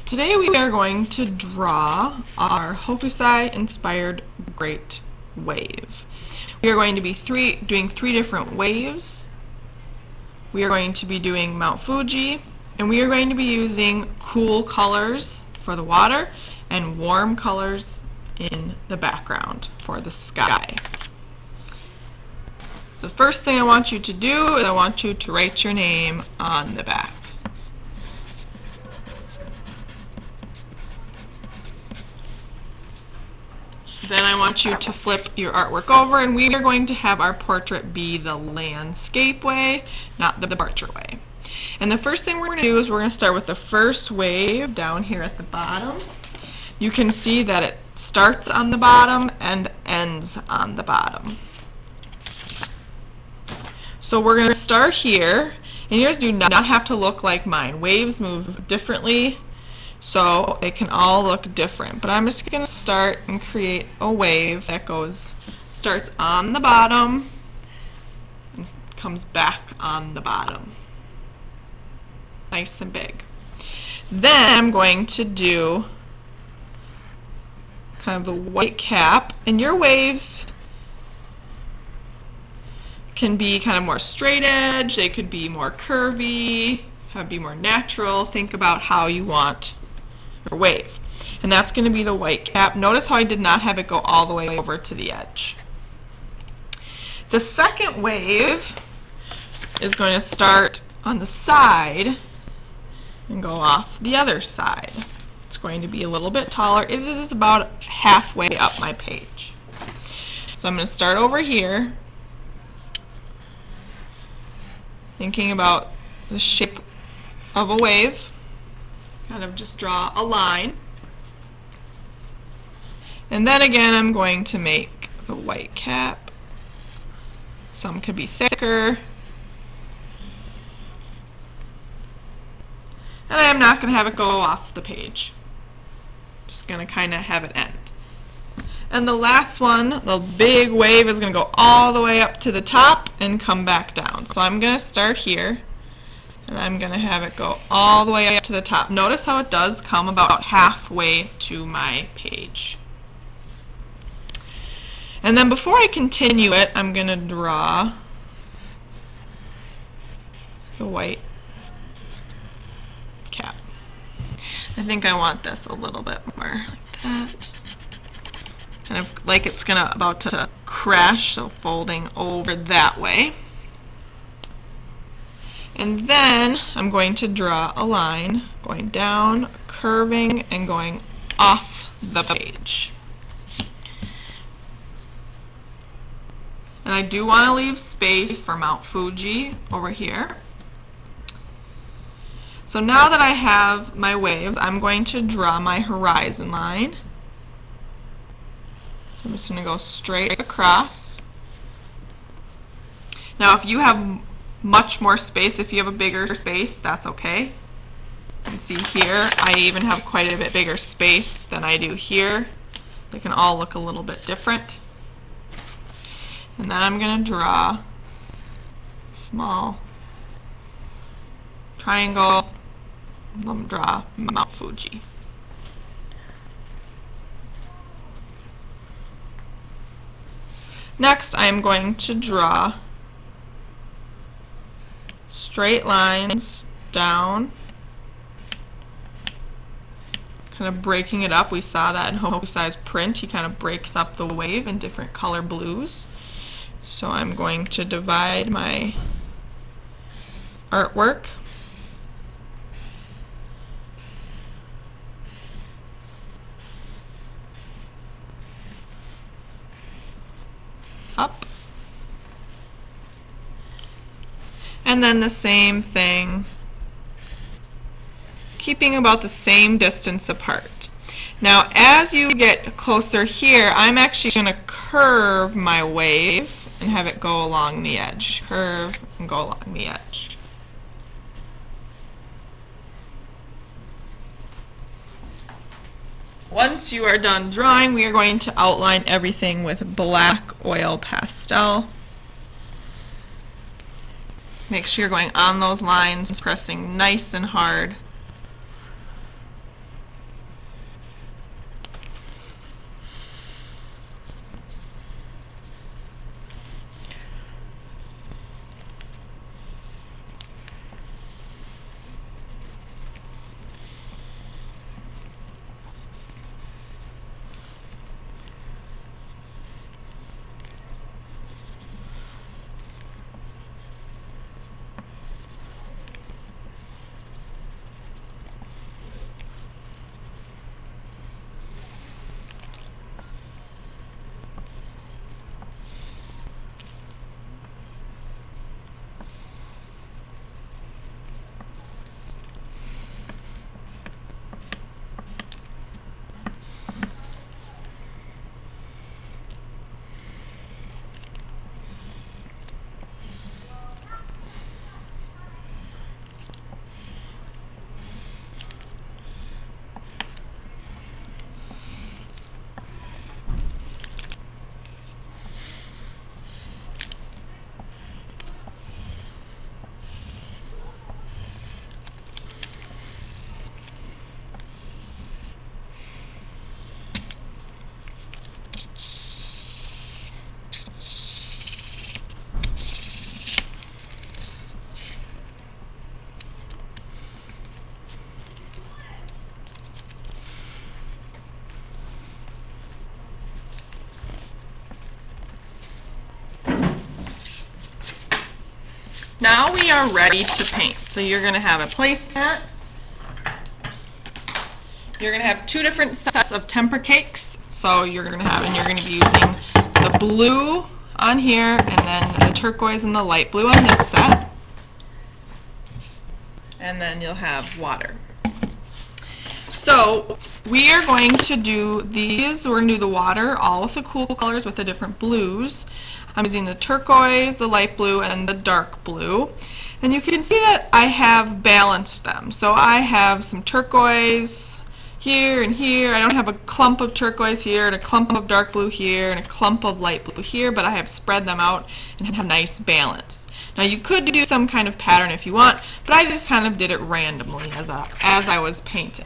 Today we are going to draw our Hokusai inspired great wave. We are going to be doing three different waves. We are going to be doing Mount Fuji, and we are going to be using cool colors for the water and warm colors in the background for the sky. So the first thing I want you to do is I want you to write your name on the back. Then I want you to flip your artwork over, and we are going to have our portrait be the landscape way, not the portrait way. And the first thing we're going to do is we're going to start with the first wave down here at the bottom. You can see that it starts on the bottom and ends on the bottom. So we're going to start here, and yours do not have to look like mine. Waves move differently, so they can all look different. But I'm just going to start and create a wave that starts on the bottom and comes back on the bottom. Nice and big. Then I'm going to do kind of a white cap, and your waves can be kind of more straight edge, they could be more curvy, be more natural. Think about how you want your wave. And that's going to be the white cap. Notice how I did not have it go all the way over to the edge. The second wave is going to start on the side and go off the other side. It's going to be a little bit taller. It is about halfway up my page. So I'm going to start over here, thinking about the shape of a wave. Kind of just draw a line. And then again I'm going to make the white cap. Some could be thicker. And I am not going to have it go off the page. Just going to kind of have it end. And the last one, the big wave, is going to go all the way up to the top and come back down. So I'm going to start here, and I'm going to have it go all the way up to the top. Notice how it does come about halfway to my page. And then before I continue it, I'm going to draw the white cap. I think I want this a little bit more like that. Kind of like it's about to crash, so folding over that way. And then I'm going to draw a line going down, curving, and going off the page. And I do want to leave space for Mount Fuji over here. So now that I have my waves, I'm going to draw my horizon line. So I'm just going to go straight across. Now if you have much more space, if you have a bigger space, that's okay. You can see here I even have quite a bit bigger space than I do here. They can all look a little bit different. And then I'm going to draw a small triangle. I'm going to draw Mount Fuji. Next, I'm going to draw straight lines down, kind of breaking it up. We saw that in Hokusai's print. He kind of breaks up the wave in different color blues. So I'm going to divide my artwork. Up. And then the same thing, keeping about the same distance apart. Now as you get closer here, I'm actually going to curve my wave and have it go along the edge. Curve and go along the edge. Once you are done drawing, we are going to outline everything with black oil pastel. Make sure you're going on those lines, pressing nice and hard. Now we are ready to paint. So you're going to have a placemat. You're going to have two different sets of temper cakes. So you're going to be using the blue on here and then the turquoise and the light blue on this set. And then you'll have water. So we are going to do these. We're going to do the water all with the cool colors with the different blues. I'm using the turquoise, the light blue, and the dark blue. And you can see that I have balanced them. So I have some turquoise here and here. I don't have a clump of turquoise here and a clump of dark blue here and a clump of light blue here, but I have spread them out and have nice balance. Now you could do some kind of pattern if you want, but I just kind of did it randomly as I was painting.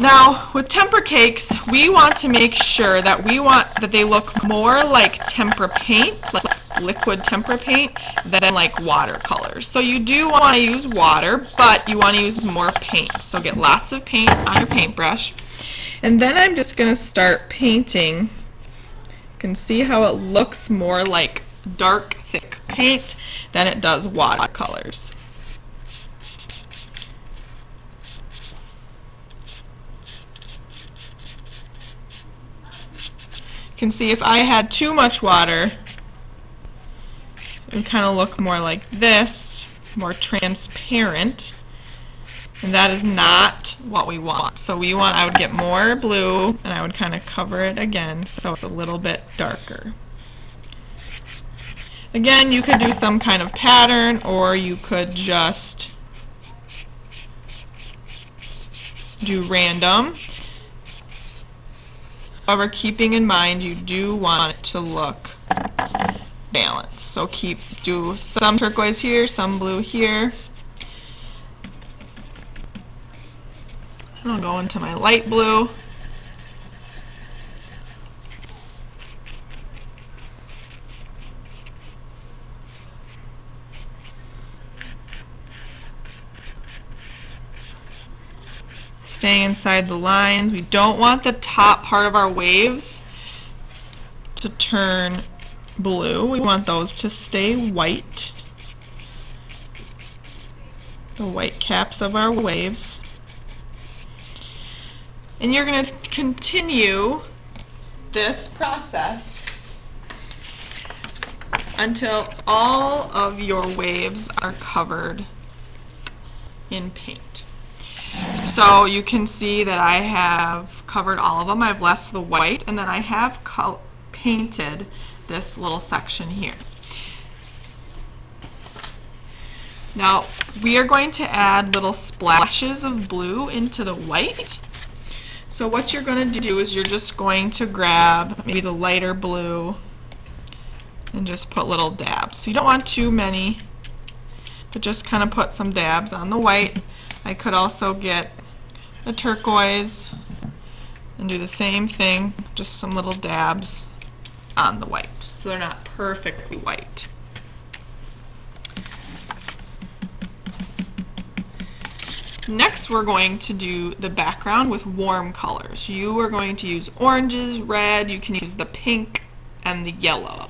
Now with temper cakes, we want to make sure that they look more like tempera paint, like liquid tempera paint, than like watercolors. So you do want to use water, but you want to use more paint. So get lots of paint on your paintbrush. And then I'm just going to start painting. You can see how it looks more like dark, thick paint than it does watercolors. You can see if I had too much water, it would kind of look more like this, more transparent, and that is not what we want. So I would get more blue and I would kind of cover it again so it's a little bit darker. Again, you could do some kind of pattern, or you could just do random. However, keeping in mind you do want it to look balanced. So do some turquoise here, some blue here. And I'll go into my light blue. Staying inside the lines. We don't want the top part of our waves to turn blue. We want those to stay white. The white caps of our waves. And you're going to continue this process until all of your waves are covered in paint. So you can see that I have covered all of them. I've left the white, and then I have painted this little section here. Now we are going to add little splashes of blue into the white. So what you're going to do is you're just going to grab maybe the lighter blue and just put little dabs. So you don't want too many, but just kind of put some dabs on the white. I could also get a turquoise and do the same thing, just some little dabs on the white, so they're not perfectly white. Next we're going to do the background with warm colors. You are going to use oranges, red, you can use the pink and the yellow.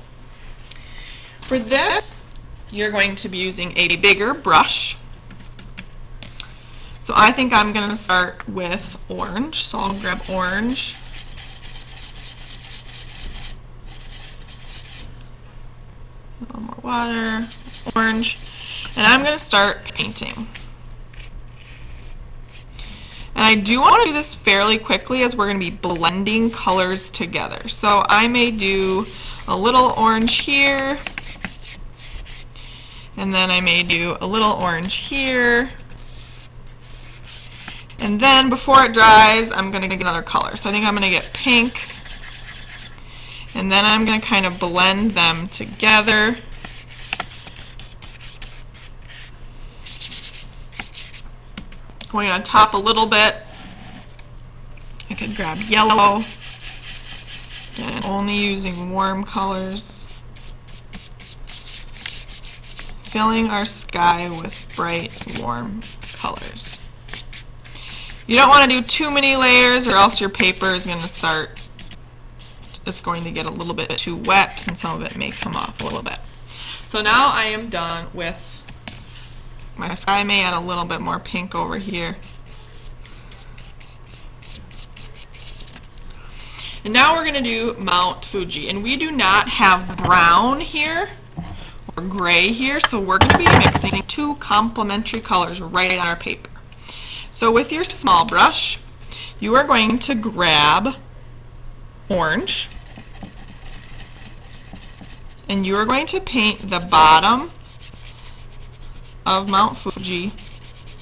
For this, you're going to be using a bigger brush. So I think I'm going to start with orange. So I'll grab orange. A little more water, orange. And I'm going to start painting. And I do want to do this fairly quickly as we're going to be blending colors together. So I may do a little orange here, and then I may do a little orange here. And then before it dries, I'm going to get another color. So I think I'm going to get pink. And then I'm going to kind of blend them together. Going on top a little bit. I could grab yellow. Again, only using warm colors. Filling our sky with bright, warm colors. You don't want to do too many layers, or else your paper is going to start, it's going to get a little bit too wet and some of it may come off a little bit. So now I am done with my sky. I may add a little bit more pink over here. And now we're going to do Mount Fuji. And we do not have brown here or gray here, so we're going to be mixing two complementary colors right on our paper. So with your small brush, you are going to grab orange, and you are going to paint the bottom of Mount Fuji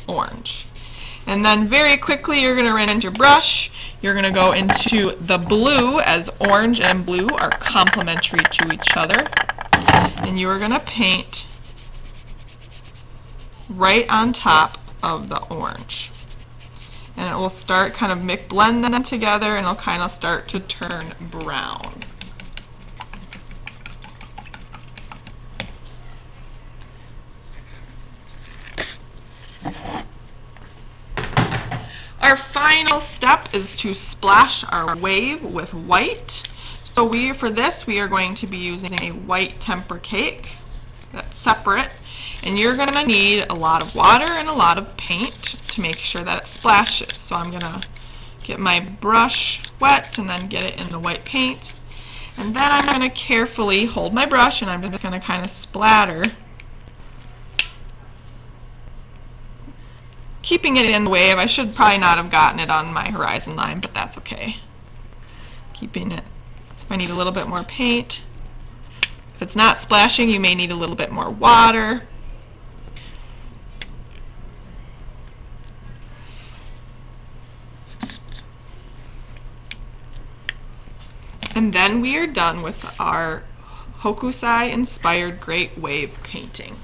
orange. And then very quickly you're going to rinse your brush. You're going to go into the blue, as orange and blue are complementary to each other. And you are going to paint right on top of the orange. And it will start kind of blend them together, and it'll kind of start to turn brown. Our final step is to splash our wave with white. So for this we are going to be using a white temper cake that's separate, and you're going to need a lot of water and a lot of paint to make sure that it splashes. So I'm going to get my brush wet and then get it in the white paint, and then I'm going to carefully hold my brush and I'm just going to kind of splatter, keeping it in the wave. I should probably not have gotten it on my horizon line, but that's okay. Keeping it. If I need a little bit more paint. If it's not splashing, you may need a little bit more water. And then we are done with our Hokusai inspired great wave painting.